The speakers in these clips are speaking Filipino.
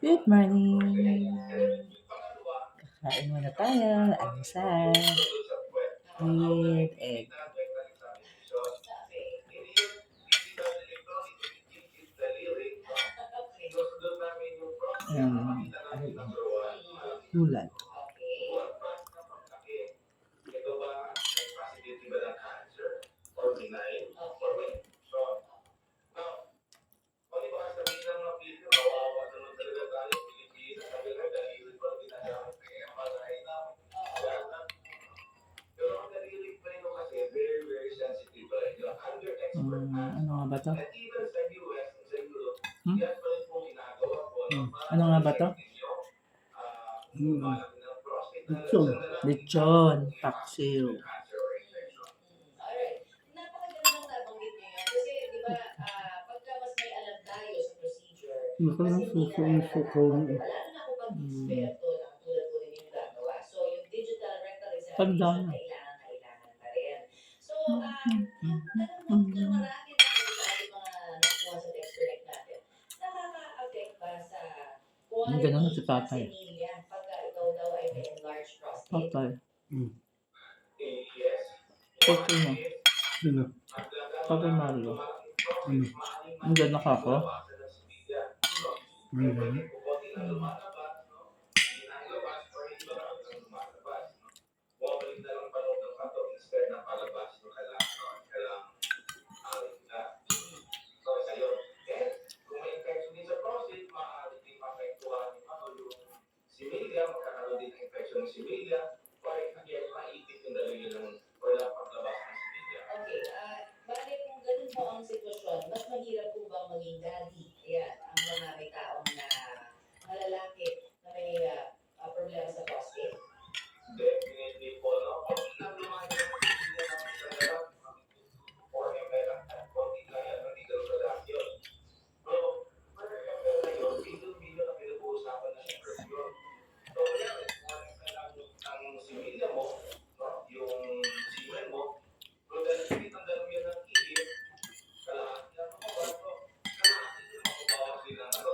Good morning! Kain muna tayo. Almusal. With egg. Gulay. Ano nga ba to? Ano nga ba to? Lechon. Lechon. Paksiw. Alright. Napakagandang nabanggit niyo yan. Kasi, di ba, pagka mas may alam tayo sa procedure, mas hindi Suko. lalo na kung pag-experto na tulad po ninyo gagawa. So, yung digital rectal examination, kailangan pa rin. So, alam mo, na marami na mga nakuha sa text connect natin. Nakaka-affect ba sa quality Ganun si sa tatay. semilya pagka ikaw daw ay may enlarged prostate? Tatay. Sino? Tatay Mario. Ano? Nandiyan na ka po? Ano? Okay, bale kung ganun po ang sitwasyon, mas mahirap po bang maging daddy? Ayan, ang mga may taong na malalaki na may problema sa prostate.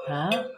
Ha?